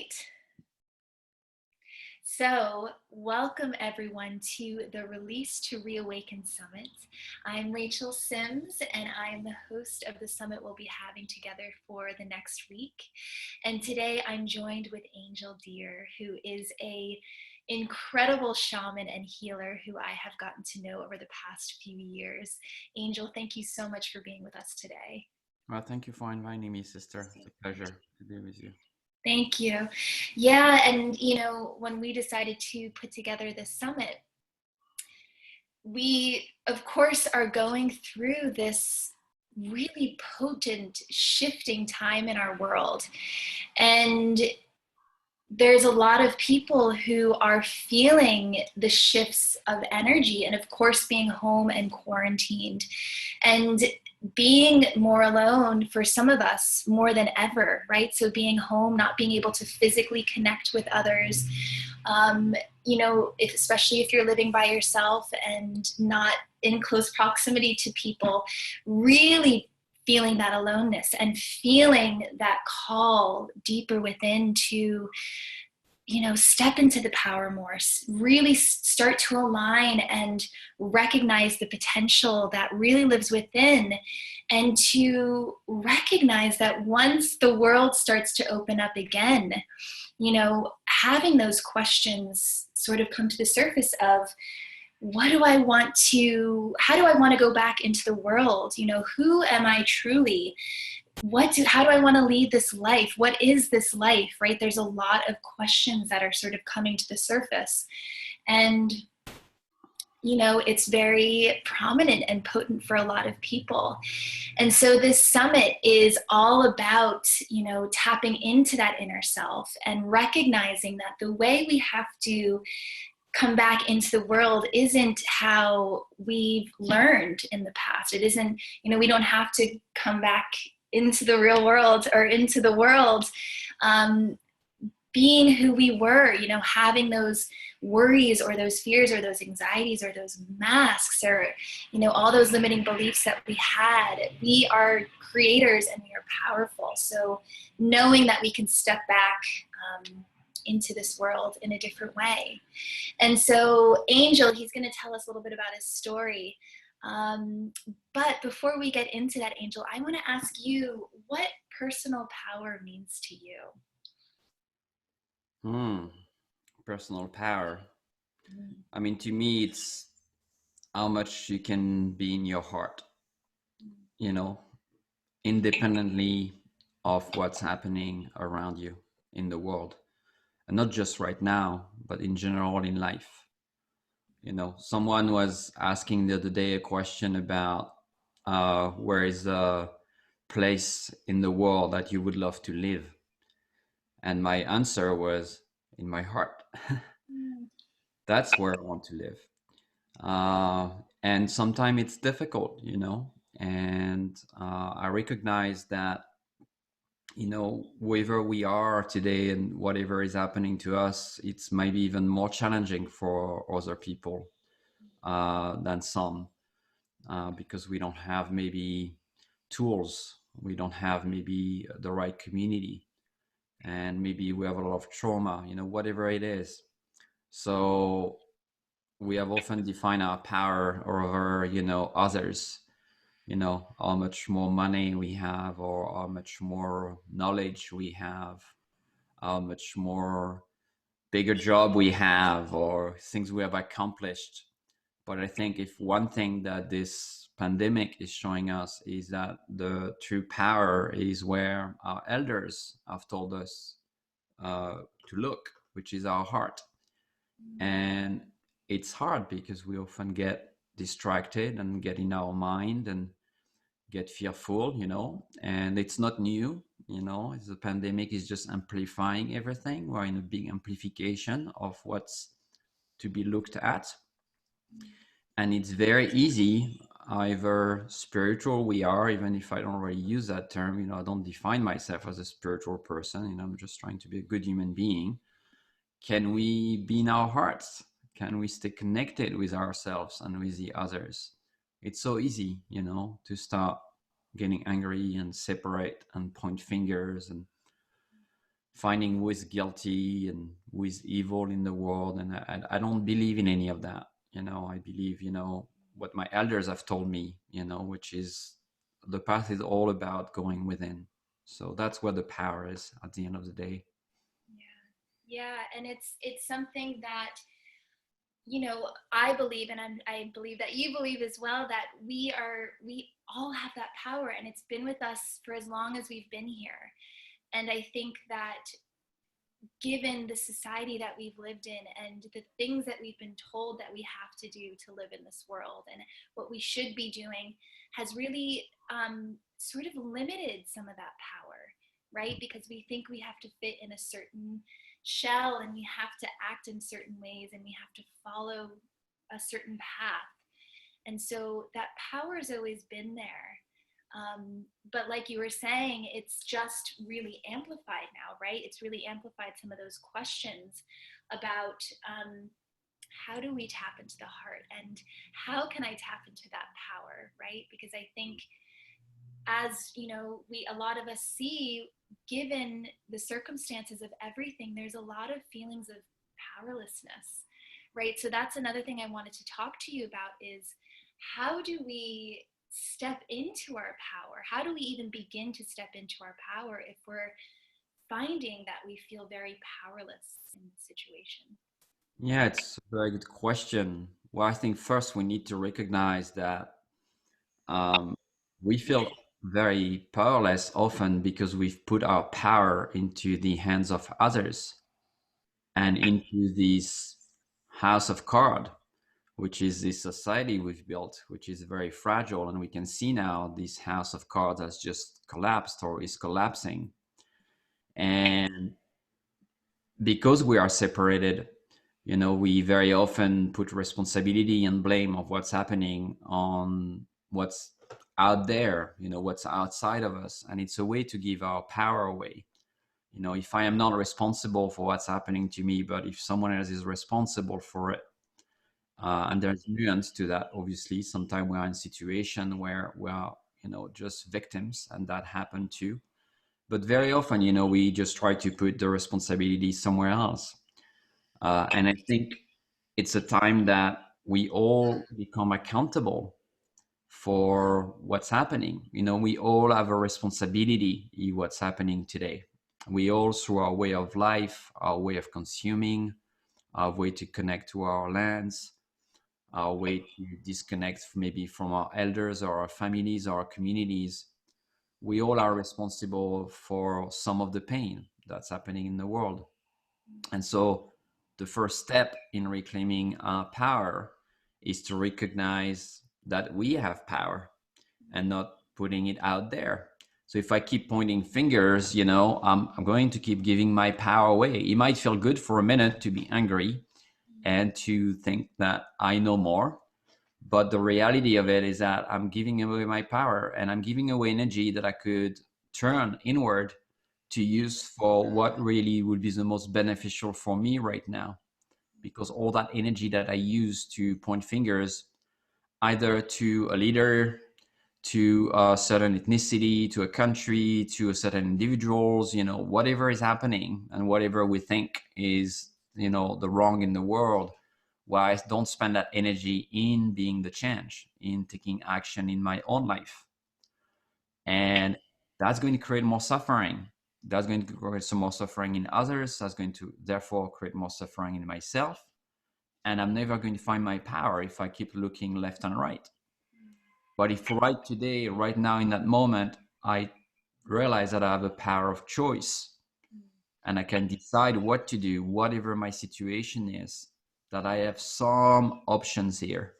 right. So, welcome everyone to the Release to Reawaken Summit. I'm Rachel Sims, and I'm the host of the summit we'll be having together for the next week. And today I'm joined with Angell Deer, who is a incredible shaman and healer who I have gotten to know over the past few years. Angell, thank you so much for being with us today. Well, thank you for inviting me, sister. It's a pleasure to be with you. Thank you. Yeah, and when we decided to put together this summit, we, of course, are going through this really potent shifting time in our world. And there's a lot of people who are feeling the shifts of energy, and of course, being home and quarantined. And being more alone for some of us more than ever, right? So being home, not being able to physically connect with others, especially if you're living by yourself and not in close proximity to people, really feeling that aloneness and feeling that call deeper within to step into the power more, really start to align and recognize the potential that really lives within, and to recognize that once the world starts to open up again, having those questions sort of come to the surface of, how do I want to go back into the world? Who am I truly? How do I want to lead this life? What is this life, right? There's a lot of questions that are sort of coming to the surface. And, it's very prominent and potent for a lot of people. And so this summit is all about, tapping into that inner self and recognizing that the way we have to come back into the world isn't how we've learned in the past. It isn't, we don't have to come back into the real world or into the world being who we were, having those worries or those fears or those anxieties or those masks or, all those limiting beliefs that we had. We are creators and we are powerful. So knowing that we can step back into this world in a different way. And so Angell, he's going to tell us a little bit about his story. But before we get into that, Angell, I want to ask you what personal power means to you. Personal power. I mean, to me, it's how much you can be in your heart, independently of what's happening around you in the world. And not just right now, but in general in life. Someone was asking the other day a question about where is a place in the world that you would love to live? And my answer was in my heart. That's where I want to live. And sometimes it's difficult, and I recognize that, wherever we are today and whatever is happening to us, it's maybe even more challenging for other people than some, because we don't have maybe tools, we don't have maybe the right community, and maybe we have a lot of trauma, whatever it is. So we have often defined our power over, others, how much more money we have, or how much more knowledge we have, how much more bigger job we have, or things we have accomplished. But I think if one thing that this pandemic is showing us is that the true power is where our elders have told us to look, which is our heart. And it's hard because we often get distracted and get in our mind and get fearful, and it's not new, the pandemic is just amplifying everything. We're in a big amplification of what's to be looked at. And it's very easy, however spiritual we are, even if I don't really use that term, I don't define myself as a spiritual person, I'm just trying to be a good human being. Can we be in our hearts? Can we stay connected with ourselves and with the others? It's so easy, to start getting angry and separate and point fingers and finding who is guilty and who is evil in the world. And I don't believe in any of that. I believe, what my elders have told me, which is the path is all about going within. So that's where the power is at the end of the day. Yeah, and it's something that, I believe, and I believe that you believe as well, that we all have that power, and it's been with us for as long as we've been here. And I think that given the society that we've lived in and the things that we've been told that we have to do to live in this world and what we should be doing has really sort of limited some of that power, right? Because we think we have to fit in a certain shell and we have to act in certain ways and we have to follow a certain path. And so that power has always been there. But like you were saying, it's just really amplified now, right? It's really amplified some of those questions about how do we tap into the heart and how can I tap into that power, right? Because I think, as a lot of us see, given the circumstances of everything, there's a lot of feelings of powerlessness, right? So that's another thing I wanted to talk to you about is how do we step into our power? How do we even begin to step into our power if we're finding that we feel very powerless in the situation? Yeah, it's a very good question. Well, I think first we need to recognize that um, we feel very powerless often because we've put our power into the hands of others and into this house of cards, which is this society we've built, which is very fragile. And we can see now this house of cards has just collapsed or is collapsing. And because we are separated, we very often put responsibility and blame of what's happening on what's out there, what's outside of us. And it's a way to give our power away. If I am not responsible for what's happening to me, but if someone else is responsible for it, and there's nuance to that, obviously. Sometimes we are in a situation where we are, just victims, and that happened too. But very often, we just try to put the responsibility somewhere else. And I think it's a time that we all become accountable for what's happening. We all have a responsibility in what's happening today. We all, through our way of life, our way of consuming, our way to connect to our lands, our way to disconnect maybe from our elders or our families or our communities, we all are responsible for some of the pain that's happening in the world. And so the first step in reclaiming our power is to recognize that we have power and not putting it out there. So if I keep pointing fingers, I'm going to keep giving my power away. It might feel good for a minute to be angry and to think that I know more. But the reality of it is that I'm giving away my power and I'm giving away energy that I could turn inward to use for what really would be the most beneficial for me right now. Because all that energy that I use to point fingers, either to a leader, to a certain ethnicity, to a country, to a certain individuals, whatever is happening and whatever we think is, the wrong in the world, why don't spend that energy in being the change, in taking action in my own life. And that's going to create more suffering. That's going to create some more suffering in others. That's going to therefore create more suffering in myself. And I'm never going to find my power if I keep looking left and right. But if right today, right now in that moment, I realize that I have a power of choice and I can decide what to do, whatever my situation is, that I have some options here.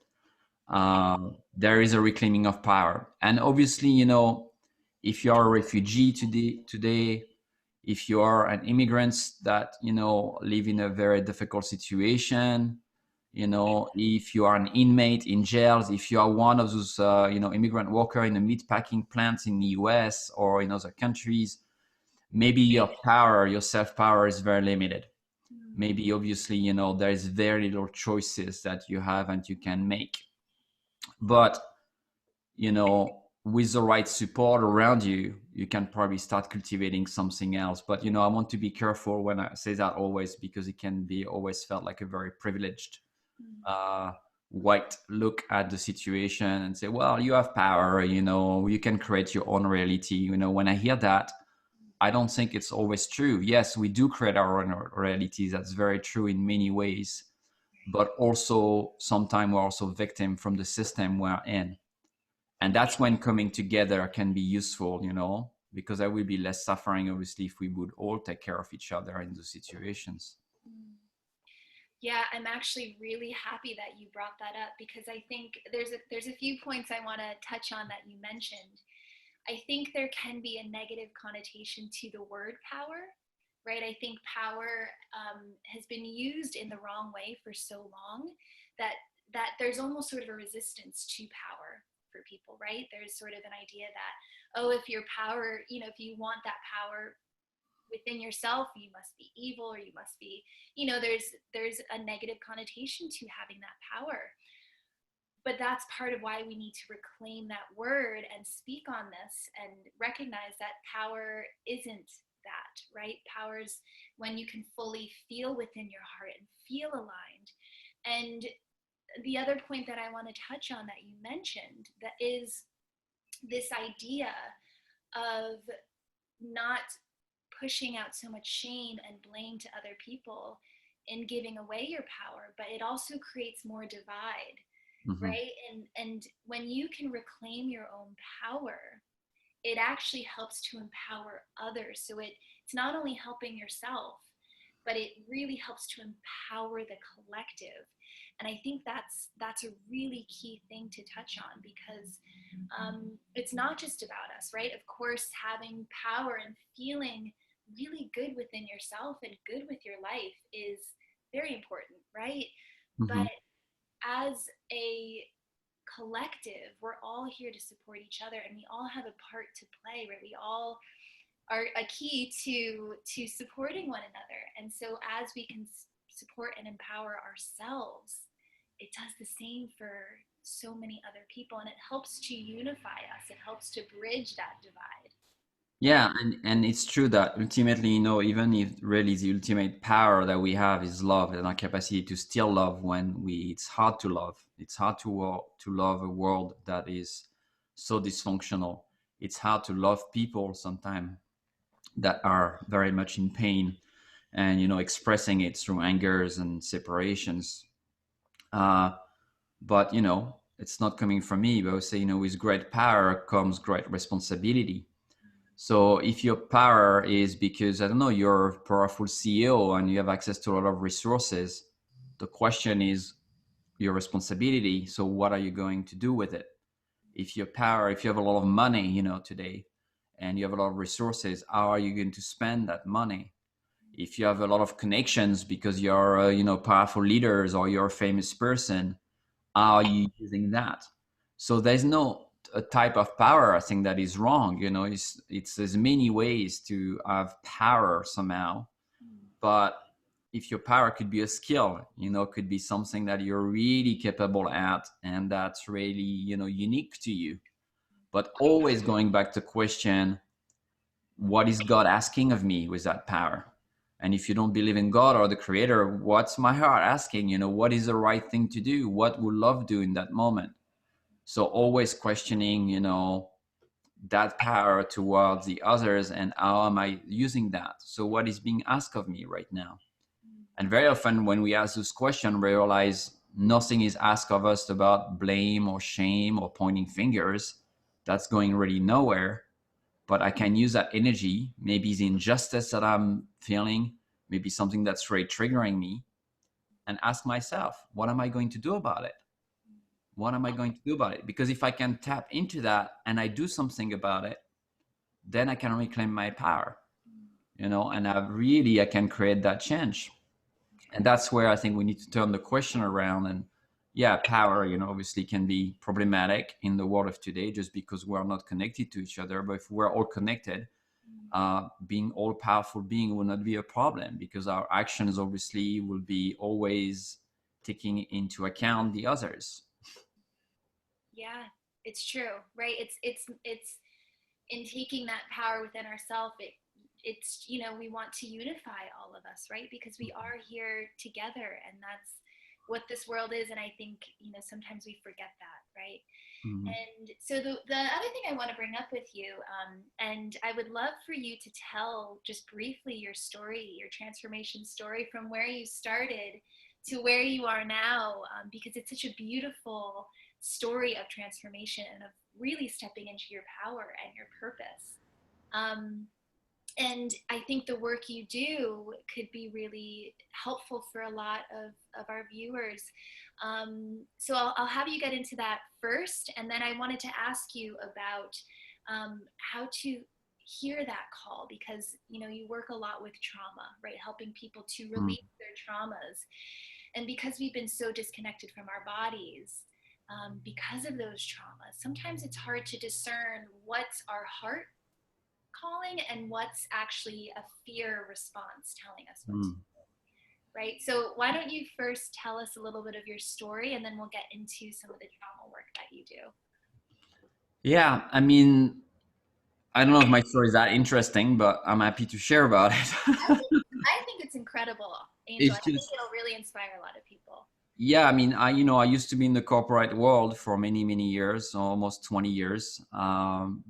There is a reclaiming of power. And obviously, if you are a refugee today, if you are an immigrant that, live in a very difficult situation, if you are an inmate in jails, if you are one of those, immigrant worker in the meat packing plants in the US or in other countries, maybe your power, your self-power is very limited. Maybe obviously, there is very little choices that you have and you can make. But, with the right support around you, you can probably start cultivating something else. But I want to be careful when I say that always, because it can be always felt like a very privileged uh, white look at the situation and say, well, you have power, you can create your own reality. When I hear that, I don't think it's always true. Yes, we do create our own realities. That's very true in many ways. But also, sometimes we're also victim from the system we're in. And that's when coming together can be useful, because there will be less suffering, obviously, if we would all take care of each other in those situations. Yeah, I'm actually really happy that you brought that up, because I think there's a few points I want to touch on that you mentioned. I think there can be a negative connotation to the word power, right? I think power has been used in the wrong way for so long that there's almost sort of a resistance to power for people, right? There's sort of an idea that, oh, if your power, if you want that power within yourself, you must be evil, or you must be, there's a negative connotation to having that power. But that's part of why we need to reclaim that word and speak on this and recognize that power isn't that, right? Power's when you can fully feel within your heart and feel aligned. And the other point that I want to touch on that you mentioned, that is this idea of not pushing out so much shame and blame to other people in giving away your power, but it also creates more divide, Mm-hmm. right? And when you can reclaim your own power, it actually helps to empower others. So it's not only helping yourself, but it really helps to empower the collective. And I think that's a really key thing to touch on, because it's not just about us, right? Of course, having power and feeling really good within yourself and good with your life is very important, right? Mm-hmm. But as a collective, we're all here to support each other, and we all have a part to play, right? We all are a key to supporting one another. And so as we can support and empower ourselves, it does the same for so many other people, and it helps to unify us. It helps to bridge that divide. Yeah, and it's true that ultimately, even if really the ultimate power that we have is love and our capacity to still love when it's hard to love. It's hard to love a world that is so dysfunctional. It's hard to love people sometimes that are very much in pain, and expressing it through angers and separations. Uh, but it's not coming from me. But I would say, with great power comes great responsibility. So if your power is because, I don't know, you're a powerful CEO and you have access to a lot of resources, the question is your responsibility. So what are you going to do with it? If your power, if you have a lot of money, today, and you have a lot of resources, how are you going to spend that money? If you have a lot of connections because you're, powerful leaders or you're a famous person, how are you using that? So there's no a type of power, I think, that is wrong. It's there's many ways to have power somehow. But if your power could be a skill, could be something that you're really capable at and that's really, unique to you. But always going back to question, what is God asking of me with that power? And if you don't believe in God or the creator, what's my heart asking? What is the right thing to do? What will love do in that moment? So always questioning, that power towards the others and how am I using that? So what is being asked of me right now? And very often when we ask this question, we realize nothing is asked of us about blame or shame or pointing fingers. That's going really nowhere. But I can use that energy, maybe the injustice that I'm feeling, maybe something that's really triggering me, and ask myself, what am I going to do about it? What am I going to do about it? Because if I can tap into that and I do something about it, then I can reclaim my power, and I can create that change. And that's where I think we need to turn the question around. And yeah, power, obviously can be problematic in the world of today just because we're not connected to each other. But if we're all connected, being all powerful being will not be a problem, because our actions obviously will be always taking into account the others. Yeah, It's true, right? It's in taking that power within ourselves. It's, you know, we want to unify all of us, right? Because we are here together, and that's what this world is. And I think, you know, sometimes we forget that, right? Mm. And so the other thing I want to bring up with you, and I would love for you to tell just briefly your story, your transformation story from where you started to where you are now, because it's such a beautiful story of transformation and of really stepping into your power and your purpose. Um, and I think the work you do could be really helpful for a lot of our viewers. So I'll have you get into that first, and then I wanted to ask you about how to hear that call, because you know you work a lot with trauma, right? Helping people to Mm. release their traumas, and because we've been so disconnected from our bodies. Because of those traumas, sometimes it's hard to discern what's our heart calling and what's actually a fear response telling us what to Mm. do, right? So why don't you first tell us a little bit of your story, and then we'll get into some of the trauma work that you do. Yeah, I mean, I don't know if my story is that interesting, but I'm happy to share about I it. think, I think it's incredible, Angel. It's I think just, it'll really inspire a lot of people. yeah, I mean, I used to be in the corporate world for many, many years, almost 20 years,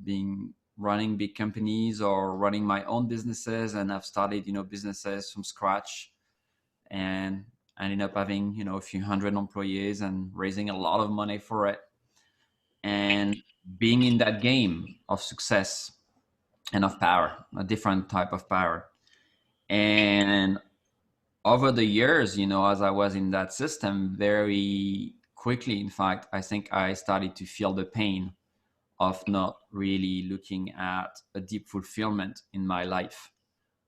being running big companies or running my own businesses. And I've started, businesses from scratch, and I ended up having, a few hundred employees and raising a lot of money for it. And being in that game of success and of power, a different type of power. And over the years, as I was in that system, very quickly, in fact, I think I started to feel the pain of not really looking at a deep fulfillment in my life.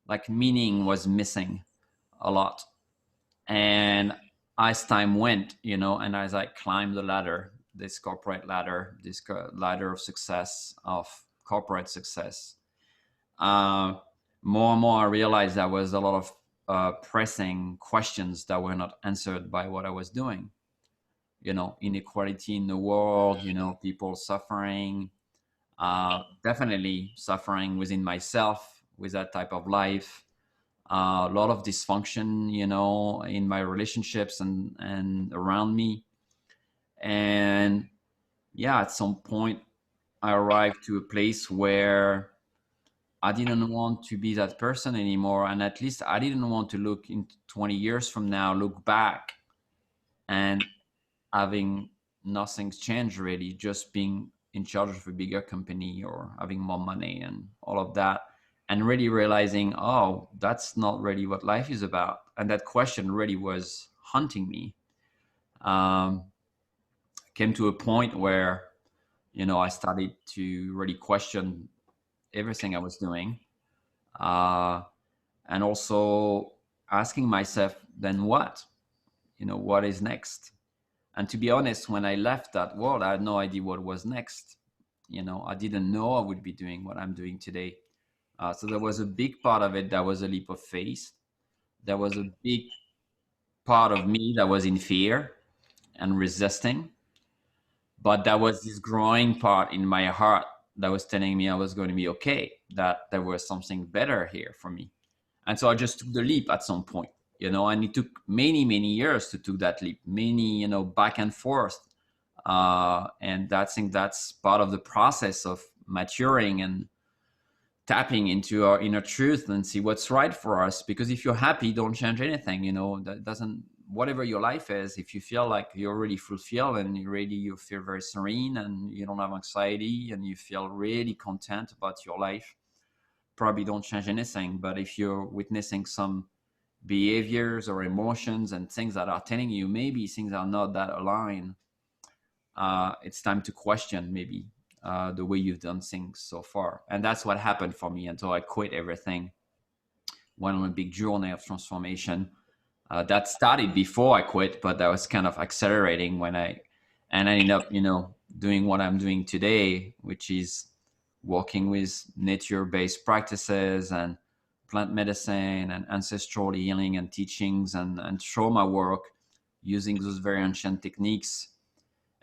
Like meaning was missing a lot. And as time went, and as I climbed the ladder, this corporate ladder, this ladder of success, of corporate success, uh, more and more I realized there was a lot of pressing questions that were not answered by what I was doing. Inequality in the world, people suffering, definitely suffering within myself with that type of life. A lot of dysfunction, in my relationships and around me. And yeah, at some point, I arrived to a place where I didn't want to be that person anymore. And at least I didn't want to look in 20 years from now, look back and having nothing's changed really, just being in charge of a bigger company or having more money and all of that. And really realizing, oh, that's not really what life is about. And that question really was haunting me. Um, Came to a point where, I started to really question everything I was doing. Uh, and also asking myself, then what? What is next? And to be honest, when I left that world, I had no idea what was next. I didn't know I would be doing what I'm doing today. So there was a big part of it that was a leap of faith. There was a big part of me that was in fear and resisting. But there was this growing part in my heart that was telling me I was going to be okay, that there was something better here for me. And so I just took the leap at some point, and it took many, many years to take that leap, many, back and forth. And I think that's part of the process of maturing and tapping into our inner truth and see what's right for us. Because if you're happy, don't change anything, that doesn't, whatever your life is, if you feel like you're really fulfilled and you feel very serene and you don't have anxiety and you feel really content about your life, probably don't change anything. But if you're witnessing some behaviors or emotions and things that are telling you maybe things are not that aligned, it's time to question maybe the way you've done things so far. And that's what happened for me until I quit everything, went on a big journey of transformation. That started before I quit, but that was kind of accelerating and I ended up, doing what I'm doing today, which is working with nature-based practices and plant medicine and ancestral healing and teachings and trauma work using those very ancient techniques.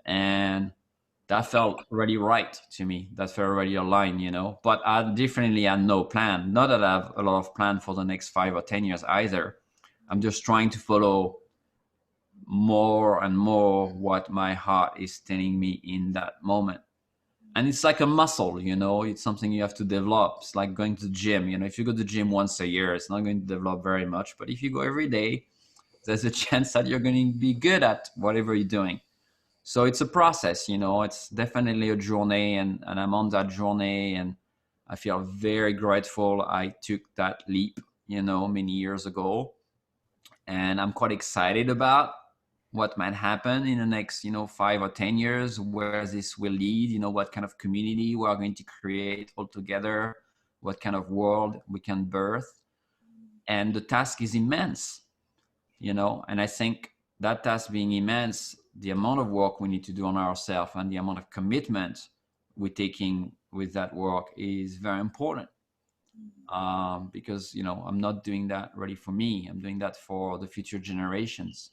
And that felt really right to me. That felt really aligned, you know. But I definitely had no plan. Not that I have a lot of plan for the next 5 or 10 years either. I'm just trying to follow more and more what my heart is telling me in that moment. And it's like a muscle, you know. It's something you have to develop. It's like going to the gym, you know. If you go to the gym once a year, it's not going to develop very much. But if you go every day, there's a chance that you're going to be good at whatever you're doing. So it's a process, you know. It's definitely a journey, and I'm on that journey, and I feel very grateful I took that leap, you know, many years ago. And I'm quite excited about what might happen in the next, you know, 5 or 10 years, where this will lead, you know, what kind of community we are going to create all together, what kind of world we can birth. And the task is immense, you know. And I think that task being immense, the amount of work we need to do on ourselves and the amount of commitment we're taking with that work is very important. Because, you know, I'm not doing that really for me. I'm doing that for the future generations.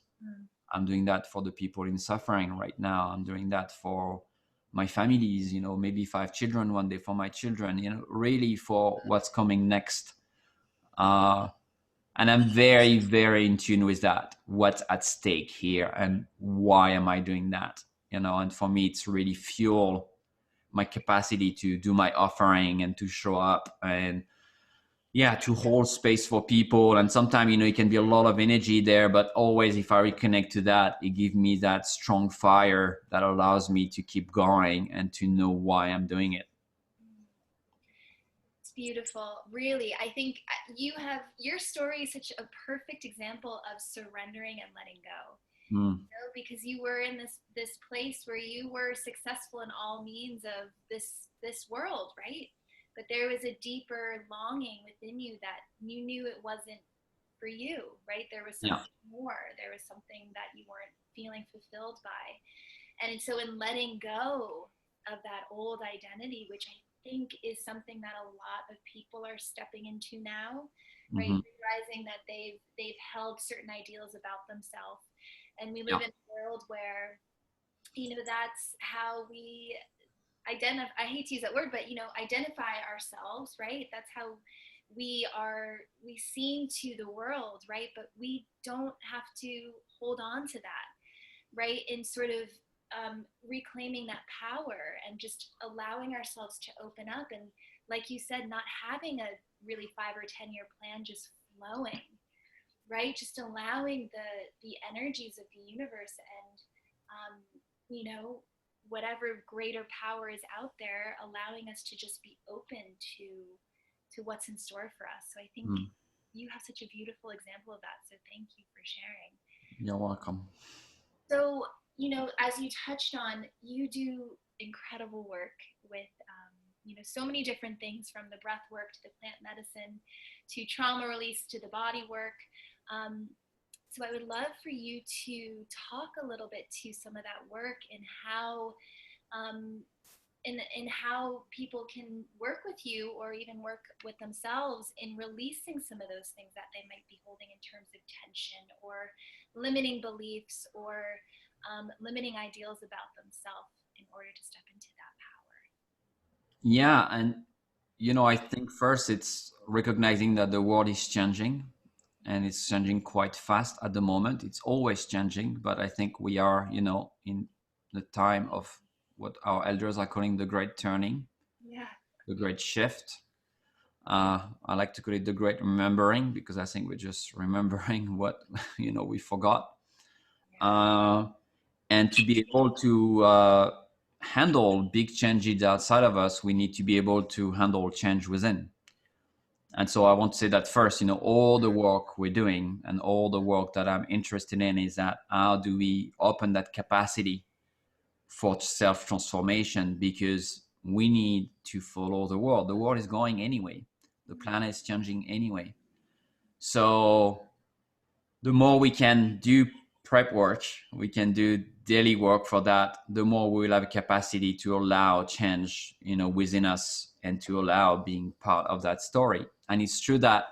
I'm doing that for the people in suffering right now. I'm doing that for my families, you know, maybe if I have children one day, for my children, you know, really for what's coming next. Uh, and I'm very, very in tune with that. What's at stake here and why am I doing that? You know, and for me, it's really fuel my capacity to do my offering and to show up and, yeah, to hold space for people. And sometimes, you know, it can be a lot of energy there, but always if I reconnect to that, it gives me that strong fire that allows me to keep going and to know why I'm doing it. It's beautiful. Really, I think your story is such a perfect example of surrendering and letting go. Mm. You know, because you were in this place where you were successful in all means of this world, right? But there was a deeper longing within you that you knew it wasn't for you, right? There was Yeah. something more. There was something that you weren't feeling fulfilled by. And so in letting go of that old identity, which I think is something that a lot of people are stepping into now, right? Mm-hmm. Realizing that they've held certain ideals about themselves. And we live Yeah. in a world where, you know, that's how we identify, I hate to use that word, but, you know, identify ourselves, right? That's how we seem to the world, right? But we don't have to hold on to that, right? In sort of reclaiming that power and just allowing ourselves to open up. And like you said, not having a really 5 or 10 year plan, just flowing, right? Just allowing the energies of the universe and, you know, whatever greater power is out there, allowing us to just be open to what's in store for us. So I think Mm. you have such a beautiful example of that. So thank you for sharing. You're welcome. So, you know, as you touched on, you do incredible work with, you know, so many different things, from the breath work to the plant medicine to trauma release to the body work. Um, so I would love for you to talk a little bit to some of that work and how um, and how people can work with you or even work with themselves in releasing some of those things that they might be holding in terms of tension or limiting beliefs or limiting ideals about themselves in order to step into that power. Yeah. And, you know, I think first it's recognizing that the world is changing and it's changing quite fast at the moment. It's always changing, but I think we are, you know, in the time of what our elders are calling the great turning, Yeah. the great shift. I like to call it the great remembering, because I think we're just remembering what, you know, we forgot. Uh, and to be able to handle big changes outside of us, we need to be able to handle change within. And so I want to say that first, you know, all the work we're doing and all the work that I'm interested in is that how do we open that capacity for self transformation, because we need to follow the world. The world is going anyway. The planet is changing anyway. So the more we can do prep work, we can do daily work for that, the more we will have a capacity to allow change, you know, within us and to allow being part of that story. And it's true that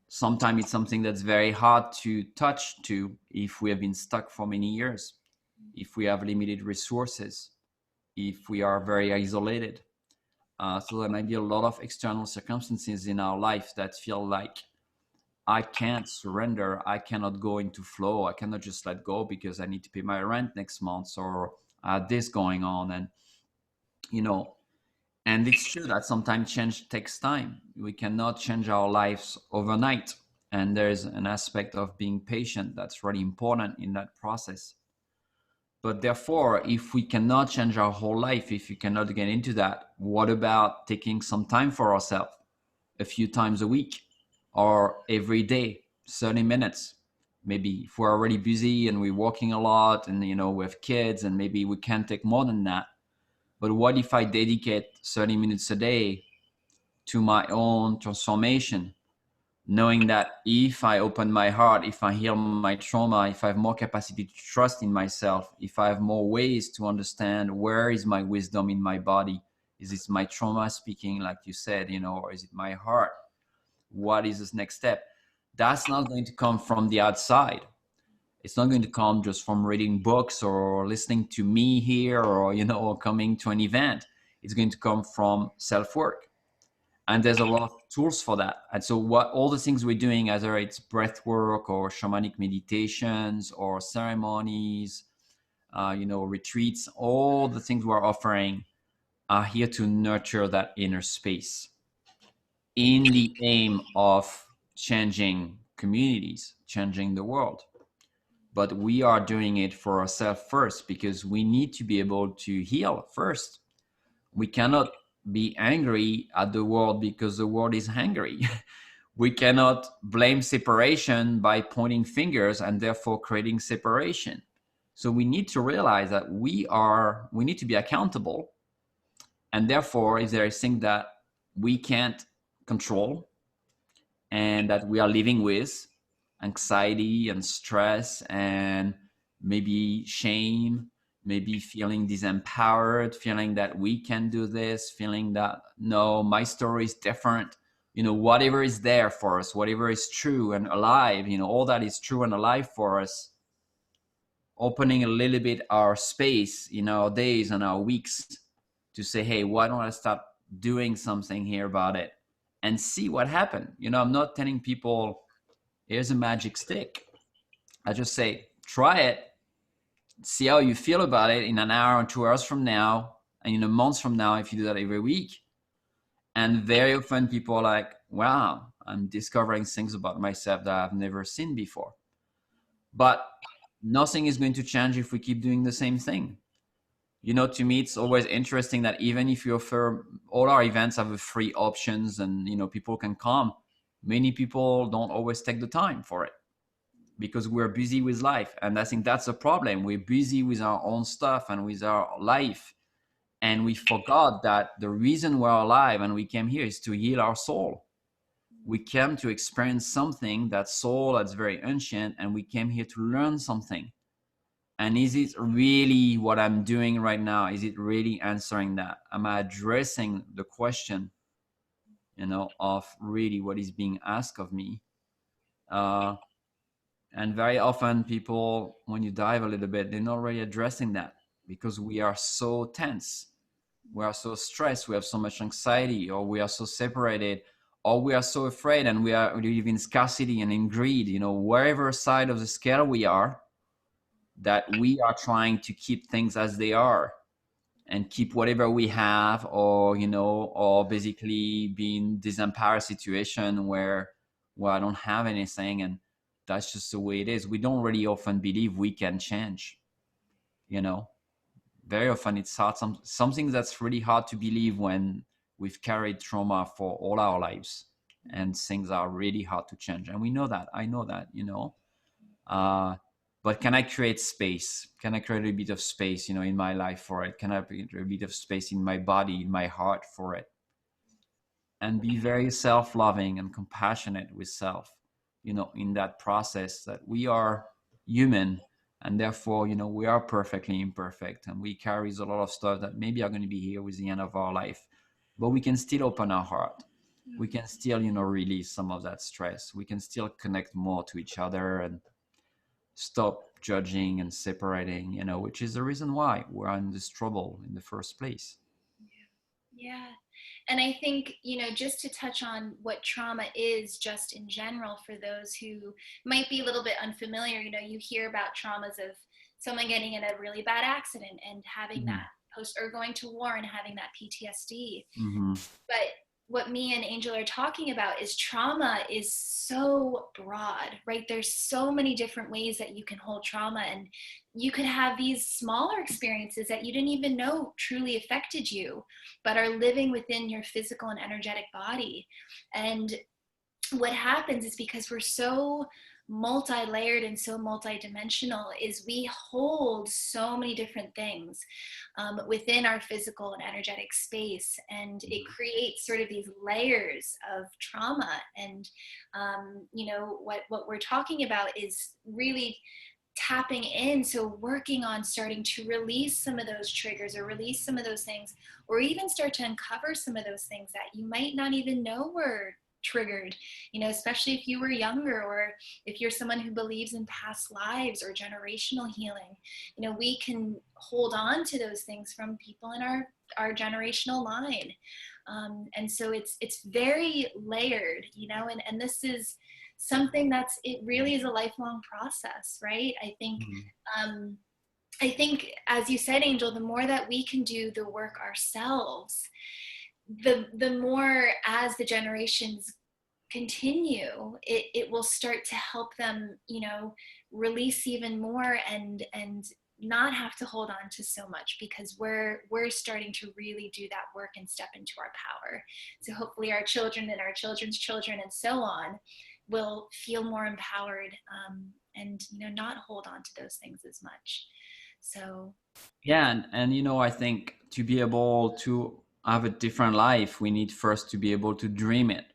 sometimes it's something that's very hard to touch to if we have been stuck for many years, if we have limited resources. if we are very isolated. So there might be a lot of external circumstances in our life that feel like I can't surrender. I cannot go into flow. I cannot just let go because I need to pay my rent next month, or this going on. And, you know, and it's true that sometimes change takes time. We cannot change our lives overnight. And there's an aspect of being patient that's really important in that process. But therefore, if we cannot change our whole life, if you cannot get into that, what about taking some time for ourselves a few times a week or every day, 30 minutes? Maybe if we're already busy and we're working a lot and, we have kids and maybe we can't take more than that. But what if I dedicate 30 minutes a day to my own transformation, knowing that if I open my heart, if I heal my trauma, if I have more capacity to trust in myself, if I have more ways to understand where is my wisdom in my body, is it my trauma speaking, like you said, or is it my heart? What is this next step? That's not going to come from the outside. It's not going to come just from reading books or listening to me here or coming to an event. It's going to come from self-work. And there's a lot of tools for that. And so what all the things we're doing, either it's breath work or shamanic meditations or ceremonies, retreats, all the things we're offering are here to nurture that inner space in the aim of changing communities, changing the world. But we are doing it for ourselves first because we need to be able to heal first. We cannot be angry at the world because the world is hungry. We cannot blame separation by pointing fingers and therefore creating separation. So we need to realize that we need to be accountable. And therefore, if there is things that we can't control and that we are living with, anxiety and stress and maybe shame, maybe feeling disempowered, feeling that we can do this, feeling that, no, my story is different. Whatever is there for us, whatever is true and alive, all that is true and alive for us, opening a little bit our space in our days and our weeks to say, hey, why don't I start doing something here about it and see what happens? I'm not telling people, here's a magic stick. I just say, try it, see how you feel about it in an hour or 2 hours from now, and in a month from now, if you do that every week. And very often people are like, wow, I'm discovering things about myself that I've never seen before. But nothing is going to change if we keep doing the same thing. To me, it's always interesting that even if you offer, all our events have a free options and, people can come, many people don't always take the time for it because we're busy with life. And I think that's a problem. We're busy with our own stuff and with our life. And we forgot that the reason we're alive and we came here is to heal our soul. We came to experience something, that soul that's very ancient, and we came here to learn something. And is it really what I'm doing right now? Is it really answering that? Am I addressing the question, of really what is being asked of me? And very often people, when you dive a little bit, they're not really addressing that because we are so tense. We are so stressed. We have so much anxiety, or we are so separated, or we are so afraid, and we live in scarcity and in greed, wherever side of the scale we are, that we are trying to keep things as they are and keep whatever we have, or basically be in this disempowered situation where I don't have anything, and that's just the way it is. We don't really often believe we can change. Very often it's hard. Something that's really hard to believe when we've carried trauma for all our lives, and things are really hard to change. And we know that. I know that. But can I create space? Can I create a bit of space, in my life for it? Can I create a bit of space in my body, in my heart for it? And be very self-loving and compassionate with self, in that process, that we are human, and therefore, we are perfectly imperfect, and we carry a lot of stuff that maybe are going to be here with the end of our life, but we can still open our heart. We can still, release some of that stress. We can still connect more to each other and stop judging and separating, you know, which is the reason why we're in this trouble in the first place. Yeah. And I think, you know, just to touch on what trauma is just in general for those who might be a little bit unfamiliar, you know, you hear about traumas of someone getting in a really bad accident and having Mm-hmm. that post, or going to war and having that PTSD. Mm-hmm. But what me and Angel are talking about is trauma is so broad, right? There's so many different ways that you can hold trauma, and you could have these smaller experiences that you didn't even know truly affected you, but are living within your physical and energetic body. And what happens is, because we're so multi-layered and so multi-dimensional, is we hold so many different things within our physical and energetic space, and it creates sort of these layers of trauma. And you know, what we're talking about is really tapping in, so working on starting to release some of those triggers, or release some of those things, or even start to uncover some of those things that you might not even know were triggered, you know, especially if you were younger, or if you're someone who believes in past lives or generational healing. You know, we can hold on to those things from people in our generational line. And so it's very layered, you know, and this is something it really is a lifelong process, right? I think, as you said, Angel, the more that we can do the work ourselves, the more, as the generations continue, it will start to help them, you know, release even more, and not have to hold on to so much, because we're starting to really do that work and step into our power. So hopefully our children and our children's children and so on will feel more empowered, and, you know, not hold on to those things as much. So Yeah, and you know, I think to be able to have a different life, we need first to be able to dream it,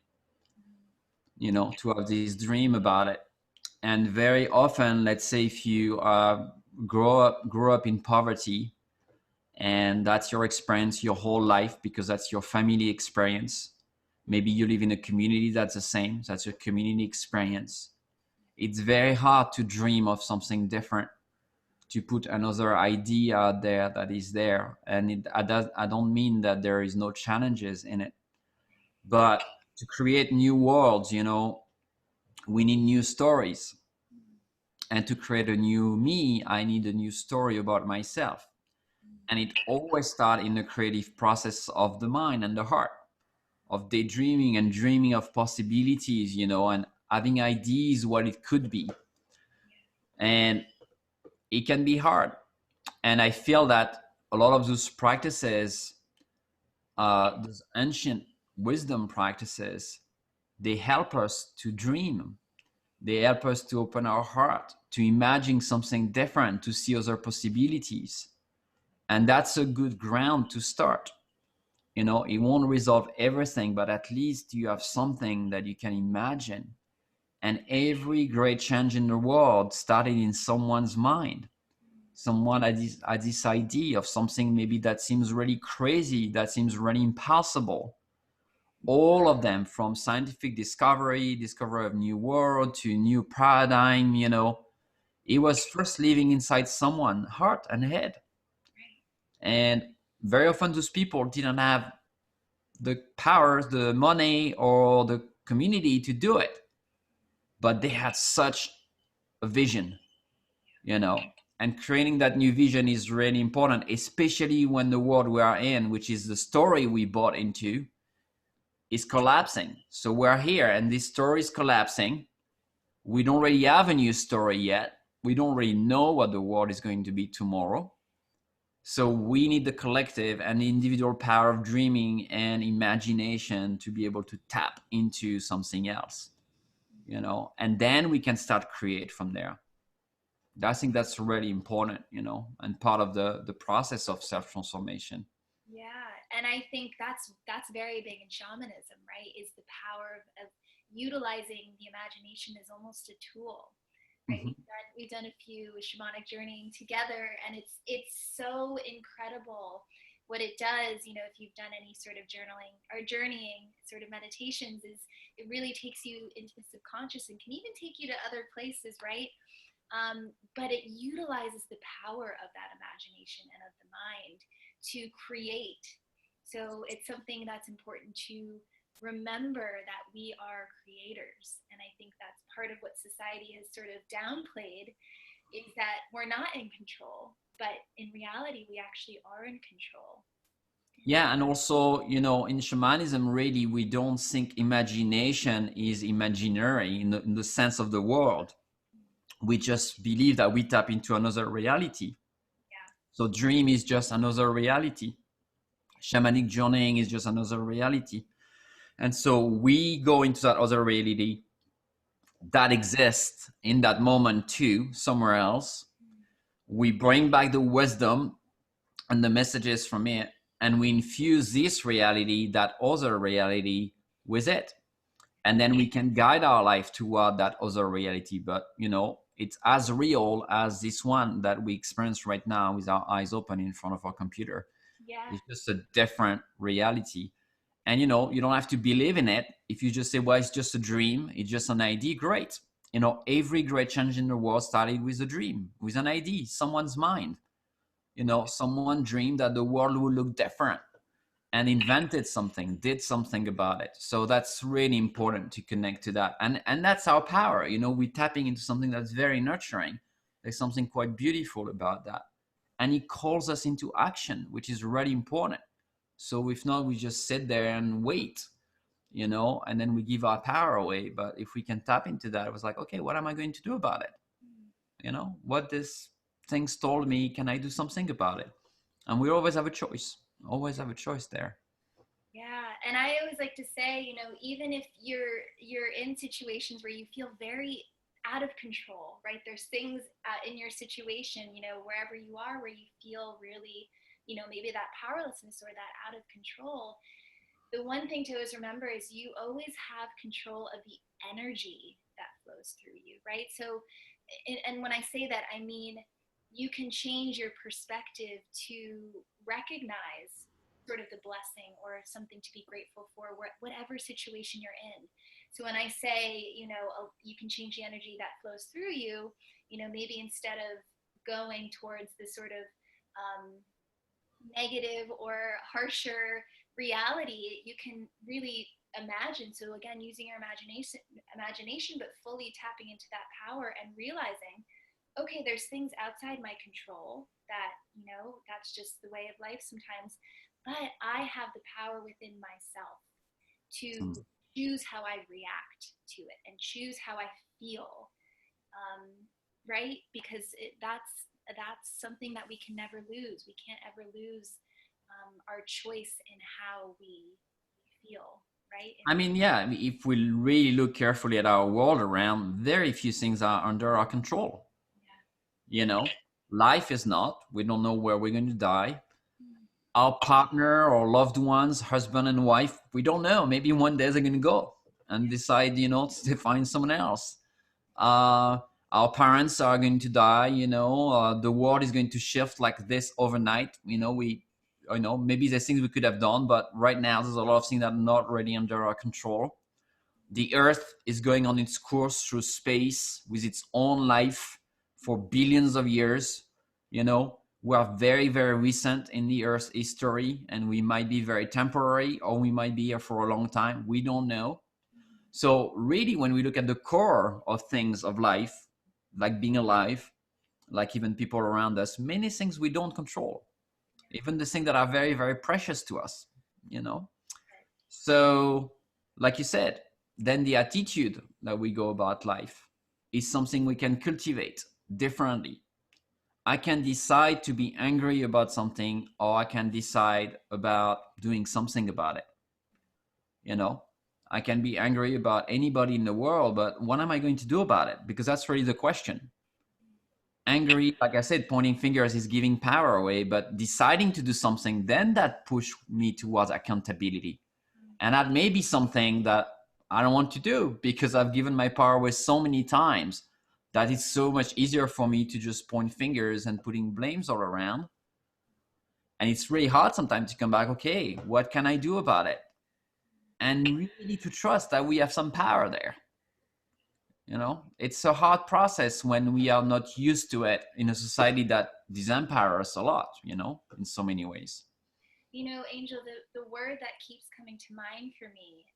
you know, to have this dream about it. And very often, let's say if you grow up in poverty, and that's your experience your whole life, because that's your family experience. Maybe you live in a community that's the same, that's your community experience. It's very hard to dream of something different, to put another idea out there that is there. And I don't mean that there is no challenges in it, but to create new worlds, you know, we need new stories. And to create a new me, I need a new story about myself. And it always starts in the creative process of the mind and the heart, of daydreaming and dreaming of possibilities, you know, and having ideas what it could be. And it can be hard. And I feel that a lot of those practices, those ancient wisdom practices, they help us to dream. They help us to open our heart, to imagine something different, to see other possibilities. And that's a good ground to start. You know, it won't resolve everything, but at least you have something that you can imagine. And every great change in the world started in someone's mind. Someone had this idea of something maybe that seems really crazy, that seems really impossible. All of them, from scientific discovery of new world to new paradigm, you know, it was first living inside someone's heart and head. And very often those people didn't have the powers, the money, or the community to do it, but they had such a vision, you know. And creating that new vision is really important, especially when the world we are in, which is the story we bought into, is collapsing. So we're here and this story is collapsing. We don't really have a new story yet. We don't really know what the world is going to be tomorrow. So we need the collective and the individual power of dreaming and imagination to be able to tap into something else, you know, and then we can start create from there. I think that's really important, you know, and part of the process of self-transformation. yeah, and I think that's very big in shamanism, right? Is the power of utilizing the imagination as almost a tool, right? Mm-hmm. We've done a few shamanic journeying together, and it's so incredible what it does. You know, if you've done any sort of journaling or journeying sort of meditations, is it really takes you into the subconscious and can even take you to other places, right? But it utilizes the power of that imagination and of the mind to create. So it's something that's important to remember, that we are creators. And I think that's part of what society has sort of downplayed, is that we're not in control, but in reality, we actually are in control. Yeah, and also, in shamanism, really, we don't think imagination is imaginary in the sense of the world. We just believe that we tap into another reality. Yeah. So dream is just another reality. Shamanic journeying is just another reality. And so we go into that other reality that exists in that moment too, somewhere else. We bring back the wisdom and the messages from it, and we infuse this reality, that other reality, with it. And then we can guide our life toward that other reality. But, it's as real as this one that we experience right now with our eyes open in front of our computer. Yeah. It's just a different reality. And, you don't have to believe in it. If you just say, well, it's just a dream, it's just an idea, great. Every great change in the world started with a dream, with an idea, someone's mind. Someone dreamed that the world would look different and invented something, did something about it. So that's really important to connect to that. And that's our power. We're tapping into something that's very nurturing. There's something quite beautiful about that. And it calls us into action, which is really important. So if not, we just sit there and wait, and then we give our power away. But if we can tap into that, it was like, okay, what am I going to do about it? What this things told me, can I do something about it? And we always have a choice. Always have a choice there. Yeah, and I always like to say, even if you're in situations where you feel very out of control, right? There's things in your situation, wherever you are, where you feel really, maybe that powerlessness or that out of control. The one thing to always remember is you always have control of the energy that flows through you, right? So, and when I say that, I mean, you can change your perspective to recognize sort of the blessing or something to be grateful for, whatever situation you're in. So when I say, you can change the energy that flows through you, maybe instead of going towards this sort of negative or harsher reality, you can really imagine. So again, using your imagination, but fully tapping into that power and realizing, okay, there's things outside my control that, that's just the way of life sometimes, but I have the power within myself to choose how I react to it and choose how I feel, right? Because that's something that we can never lose. We can't ever lose our choice in how we feel, right? I mean, yeah, if we really look carefully at our world around, very few things are under our control. Yeah. Life is not. We don't know where we're going to die. Mm. Our partner or loved ones, husband and wife, we don't know. Maybe one day they're going to go and decide, to find someone else. Our parents are going to die. The world is going to shift like this overnight. Maybe there's things we could have done, but right now there's a lot of things that are not really under our control. The Earth is going on its course through space with its own life for billions of years. We are very, very recent in the Earth's history, and we might be very temporary, or we might be here for a long time. We don't know. So really, when we look at the core of things of life, like being alive, like even people around us, many things we don't control, even the things that are very, very precious to us, So, like you said, then the attitude that we go about life is something we can cultivate differently. I can decide to be angry about something, or I can decide about doing something about it. I can be angry about anybody in the world, but what am I going to do about it? Because that's really the question. Angry, like I said, pointing fingers is giving power away, but deciding to do something, then that push me towards accountability. And that may be something that I don't want to do because I've given my power away so many times that it's so much easier for me to just point fingers and putting blames all around. And it's really hard sometimes to come back, okay, what can I do about it? And really to trust that we have some power there. You know, it's a hard process when we are not used to it in a society that disempowers us a lot, you know, in so many ways. You know, Angel, the word that keeps coming to mind for me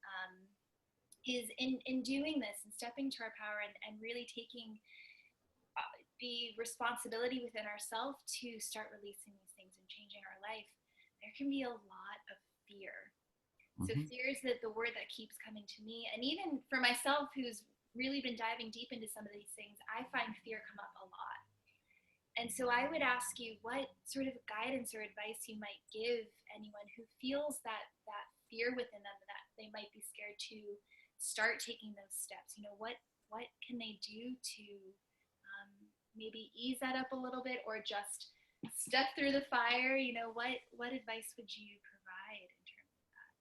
is in doing this and stepping to our power and really taking the responsibility within ourselves to start releasing these things and changing our life, there can be a lot of fear. So Mm-hmm. fear is the word that keeps coming to me. And even for myself, who's really been diving deep into some of these things, I find fear come up a lot. And so I would ask you what sort of guidance or advice you might give anyone who feels that fear within them, that they might be scared to start taking those steps. You know, what can they do to maybe ease that up a little bit, or just step through the fire? You know, what advice would you provide in terms of that?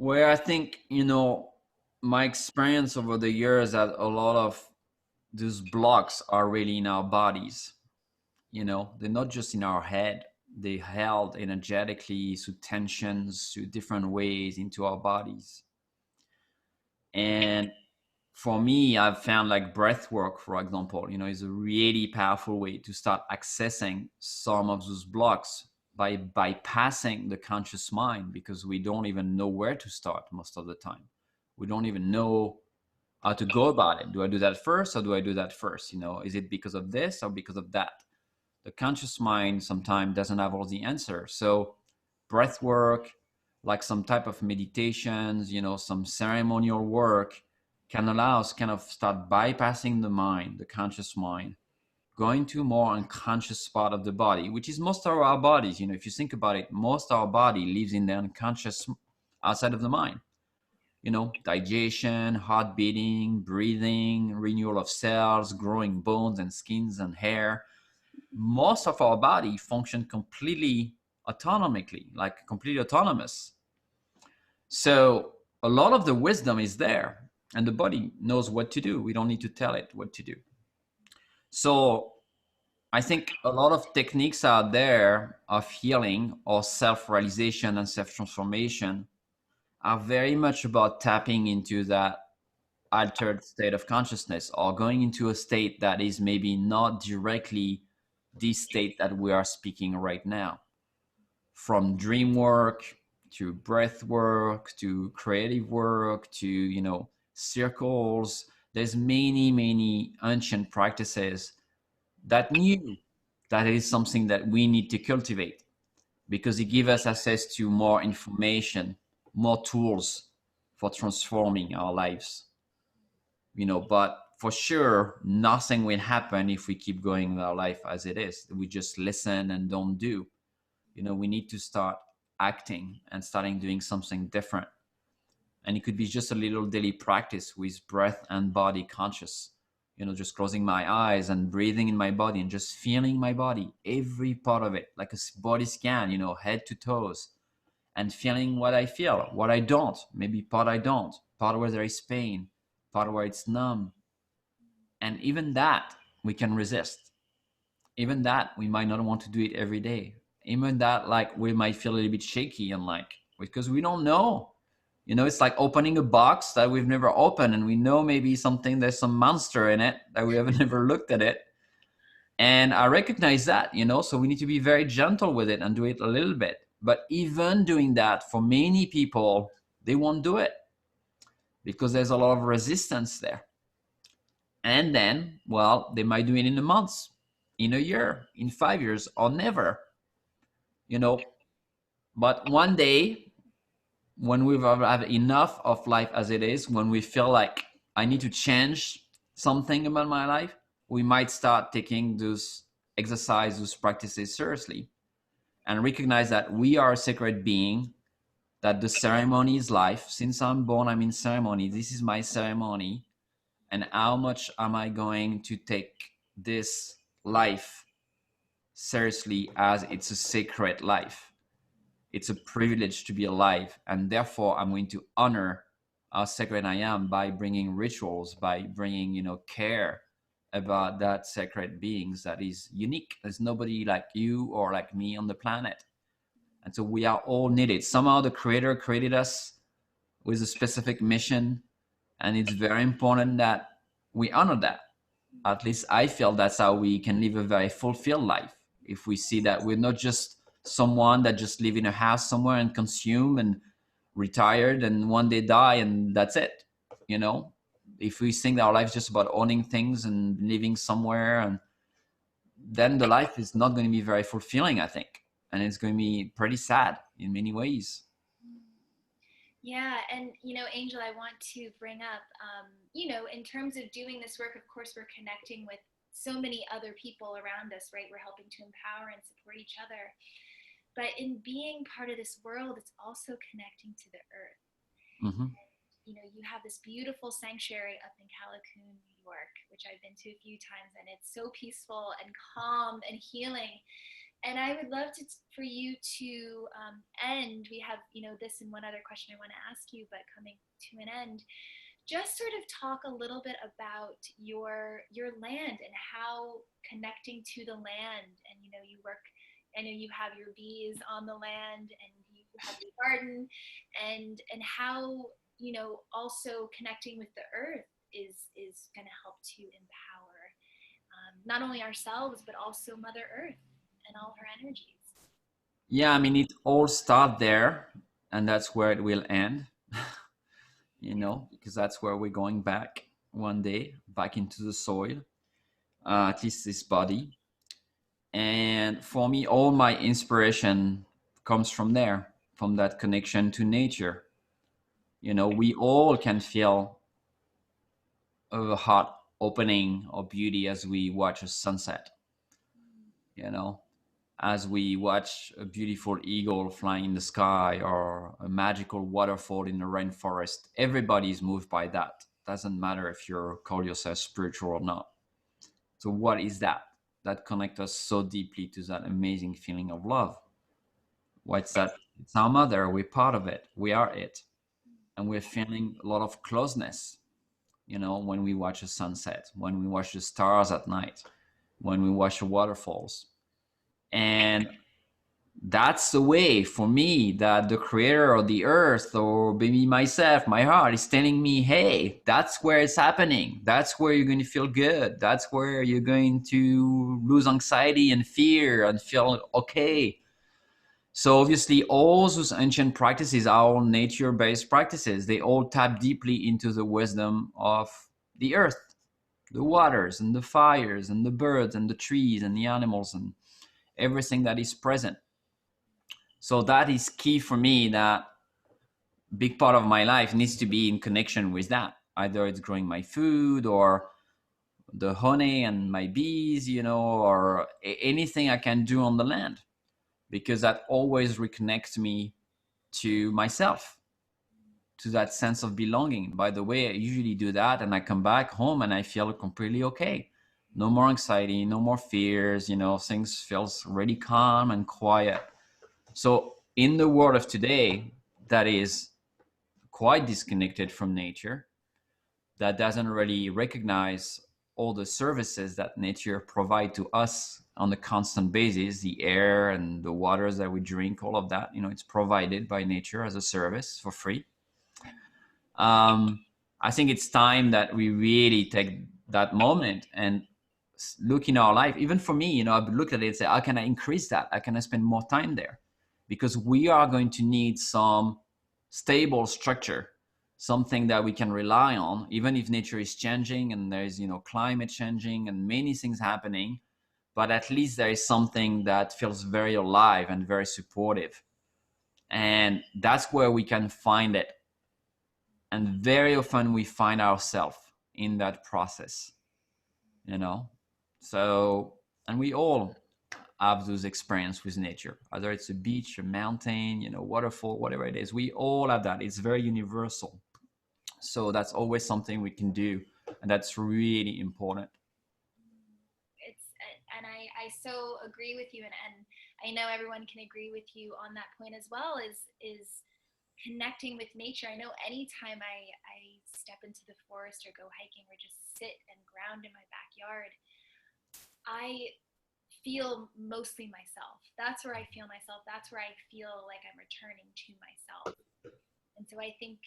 Where I think, you know, my experience over the years that a lot of those blocks are really in our bodies. You know, they're not just in our head, they held energetically through tensions, through different ways into our bodies. And for me, I've found like breath work, for example, you know, is a really powerful way to start accessing some of those blocks by bypassing the conscious mind, because we don't even know where to start most of the time. We don't even know how to go about it. Do I do that first or do I do that first? You know, is it because of this or because of that? The conscious mind sometimes doesn't have all the answers. So breath work, like some type of meditations, you know, some ceremonial work can allow us kind of start bypassing the mind, the conscious mind, going to more unconscious part of the body, which is most of our bodies. You know, if you think about it, most of our body lives in the unconscious outside of the mind. You know, digestion, heart beating, breathing, renewal of cells, growing bones and skins and hair. Most of our body function completely autonomically, like completely autonomous. So a lot of the wisdom is there, and the body knows what to do. We don't need to tell it what to do. So I think a lot of techniques out there of healing or self-realization and self-transformation are very much about tapping into that altered state of consciousness, or going into a state that is maybe not directly the state that we are speaking right now. From dream work to breath work to creative work to, you know, circles, there's many ancient practices that knew that is something that we need to cultivate, because it gives us access to more information, more tools for transforming our lives, you know. But for sure nothing will happen if we keep going with our life as it is. We just listen and don't do. You know, we need to start acting and starting doing something different. And it could be just a little daily practice with breath and body conscious, you know, just closing my eyes and breathing in my body and just feeling my body, every part of it, like a body scan, you know, head to toes, and feeling what I feel, what I don't, maybe part I don't, part where there is pain, part where it's numb. And even that we can resist. Even that we might not want to do it every day. Even that, like, we might feel a little bit shaky and like, because we don't know. You know, it's like opening a box that we've never opened, and we know maybe something, there's some monster in it that we haven't never looked at it. And I recognize that, you know, so we need to be very gentle with it and do it a little bit. But even doing that, for many people, they won't do it because there's a lot of resistance there. And then, well, they might do it in a month, in a year, in 5 years, or never, you know. But one day, when we've had enough of life as it is, when we feel like I need to change something about my life, we might start taking those exercise, those practices seriously, and recognize that we are a sacred being, that the ceremony is life. Since I'm born, I'm in ceremony. This is my ceremony. And how much am I going to take this life seriously, as it's a sacred life? It's a privilege to be alive, and therefore I'm going to honor how sacred I am by bringing rituals, by bringing, you know, care about that sacred beings that is unique. There's nobody like you or like me on the planet, and so we are all needed. Somehow the creator created us with a specific mission, And it's very important that we honor that. At least I feel that's how we can live a very fulfilled life. If we see that we're not just someone that just live in a house somewhere and consume and retired and one day die and that's it, you know. If we think that our life is just about owning things and living somewhere, and then the life is not going to be very fulfilling, I think, and it's going to be pretty sad in many ways. Yeah, and Angel, I want to bring up, in terms of doing this work, of course, we're connecting with so many other people around us, right? We're helping to empower and support each other. But in being part of this world, it's also connecting to the earth. Mm-hmm. You have this beautiful sanctuary up in Callicoon, New York, which I've been to a few times, and it's so peaceful and calm and healing. And I would love for you to end. We have, this and one other question I want to ask you, but coming to an end, just sort of talk a little bit about your land and how connecting to the land. And you work. I know you have your bees on the land, and you have your garden, and how also connecting with the earth is going to help to empower not only ourselves but also Mother Earth and all her energies. Yeah, I mean, it all starts there, and that's where it will end. Because that's where we're going back one day, back into the soil, at least this body. And for me, all my inspiration comes from there, from that connection to nature. We all can feel a heart opening or beauty as we watch a sunset, you know, as we watch a beautiful eagle flying in the sky or a magical waterfall in the rainforest. Everybody's moved by that. Doesn't matter if you call yourself spiritual or not. So what is that connects us so deeply to that amazing feeling of love? What's that? It's our mother. We're part of it. We are it. And we're feeling a lot of closeness, when we watch a sunset, when we watch the stars at night, when we watch the waterfalls. And that's the way for me that the creator of the earth, or maybe myself, my heart, is telling me, hey, that's where it's happening. That's where you're going to feel good. That's where you're going to lose anxiety and fear and feel okay. So obviously all those ancient practices are all nature-based practices. They all tap deeply into the wisdom of the earth, the waters and the fires and the birds and the trees and the animals and everything that is present. So that is key for me. That big part of my life needs to be in connection with that. Either it's growing my food or the honey and my bees, or anything I can do on the land, because that always reconnects me to myself, to that sense of belonging. By the way, I usually do that and I come back home and I feel completely okay. No more anxiety, no more fears, things feels really calm and quiet. So in the world of today, that is quite disconnected from nature, that doesn't really recognize all the services that nature provide to us on a constant basis, the air and the waters that we drink, all of that, it's provided by nature as a service for free. I think it's time that we really take that moment and look in our life. Even for me, I've looked at it and say, how can I increase that? How can I spend more time there? Because we are going to need some stable structure, something that we can rely on, even if nature is changing and there's, climate changing and many things happening, but at least there is something that feels very alive and very supportive. And that's where we can find it. And very often we find ourselves in that process, So, and we all have those experience with nature, whether it's a beach, a mountain, waterfall, whatever it is. We all have that. It's very universal. So that's always something we can do, and that's really important. It's and I so agree with you, and I know everyone can agree with you on that point as well. Is connecting with nature. I know anytime I step into the forest or go hiking or just sit and ground in my backyard, I feel mostly myself. That's where I feel myself. That's where I feel like I'm returning to myself. And so I think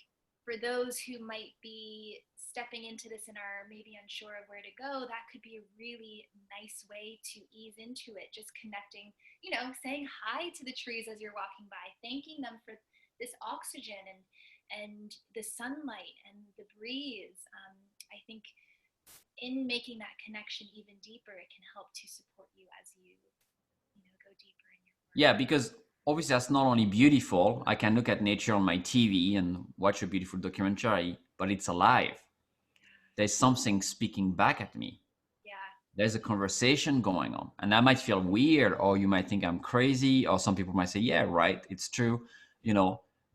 for those who might be stepping into this and are maybe unsure of where to go, that could be a really nice way to ease into it. Just connecting, saying hi to the trees as you're walking by, thanking them for this oxygen and the sunlight and the breeze. I think in making that connection even deeper, it can help to support you as you go deeper in your work. Yeah, because obviously that's not only beautiful. I can look at nature on my TV and watch a beautiful documentary, but it's alive. There's something speaking back at me. Yeah. There's a conversation going on, and that might feel weird, or you might think I'm crazy, or some people might say, yeah, right, it's true,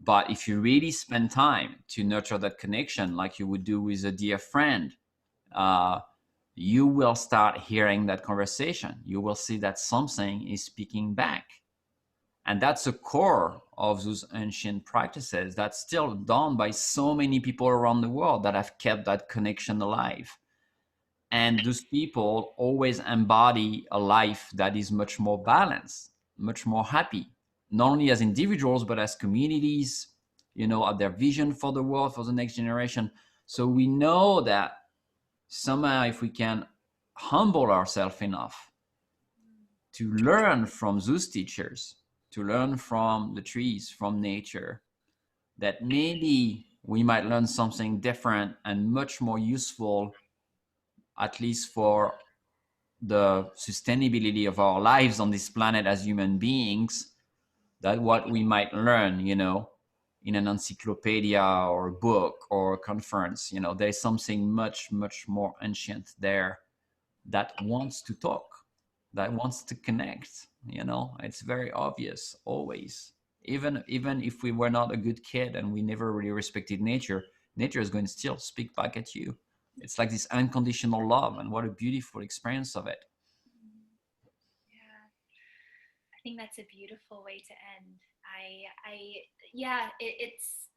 but if you really spend time to nurture that connection like you would do with a dear friend, you will start hearing that conversation. You will see that something is speaking back. And that's the core of those ancient practices that's still done by so many people around the world that have kept that connection alive. And those people always embody a life that is much more balanced, much more happy, not only as individuals, but as communities, at their vision for the world, for the next generation. So we know that somehow if we can humble ourselves enough to learn from those teachers, to learn from the trees, from nature, that maybe we might learn something different and much more useful, at least for the sustainability of our lives on this planet as human beings, that what we might learn, in an encyclopedia or a book or a conference, there's something much, much more ancient there that wants to talk, that wants to connect. It's very obvious always. Even if we were not a good kid and we never really respected nature, nature is going to still speak back at you. It's like this unconditional love, and what a beautiful experience of it. Yeah, I think that's a beautiful way to end. Yeah, it's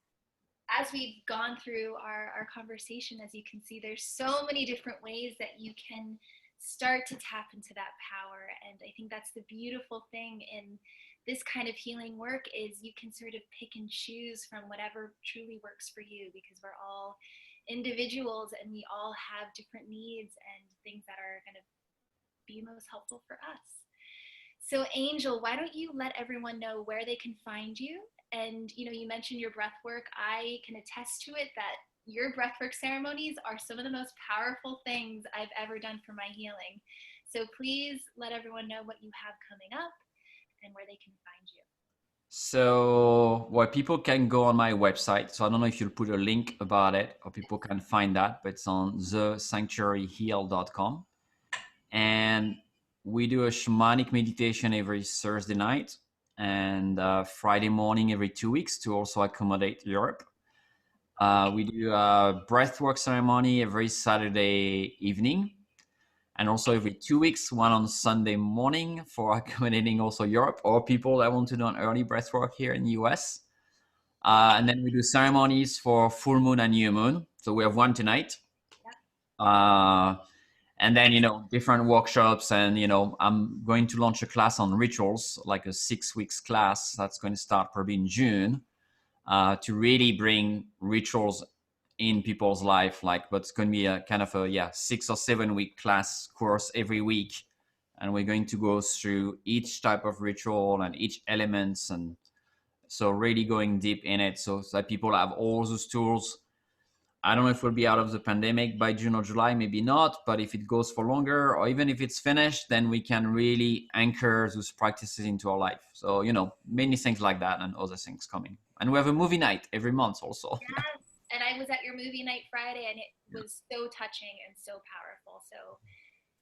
as we've gone through our conversation, as you can see, there's so many different ways that you can start to tap into that power. And I think that's the beautiful thing in this kind of healing work is you can sort of pick and choose from whatever truly works for you, because we're all individuals and we all have different needs and things that are going to be most helpful for us. So Angel, why don't you let everyone know where they can find you? And you mentioned your breath work. I can attest to it that your breathwork ceremonies are some of the most powerful things I've ever done for my healing. So please let everyone know what you have coming up and where they can find you. So, well, people can go on my website. So I don't know if you'll put a link about it or people can find that, but it's on thesanctuaryheal.com. And we do a shamanic meditation every Thursday night and Friday morning every 2 weeks to also accommodate Europe. We do a breathwork ceremony every Saturday evening, and also every 2 weeks, one on Sunday morning for accommodating also Europe or people that want to do an early breathwork here in the US. And then we do ceremonies for full moon and new moon. So we have one tonight. And then, different workshops. And, I'm going to launch a class on rituals, like a 6 weeks class that's going to start probably in June, to really bring rituals in people's life. But it's going to be a kind of a 6 or 7 week class course every week. And we're going to go through each type of ritual and each elements. And so really going deep in it so that people have all those tools. I don't know if we'll be out of the pandemic by June or July, maybe not, but if it goes for longer or even if it's finished, then we can really anchor those practices into our life. So, many things like that and other things coming. And we have a movie night every month also. Yes, and I was at your movie night Friday and it was so touching and so powerful. So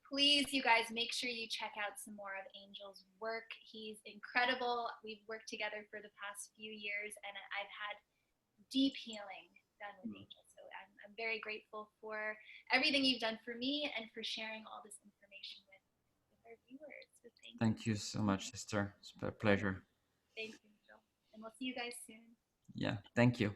please, you guys, make sure you check out some more of Angel's work. He's incredible. We've worked together for the past few years and I've had deep healing done with Angel. So I'm very grateful for everything you've done for me and for sharing all this information with our viewers. So thank you so much, sister. It's a pleasure. Thanks, Angel. And we'll see you guys soon. Yeah, thank you.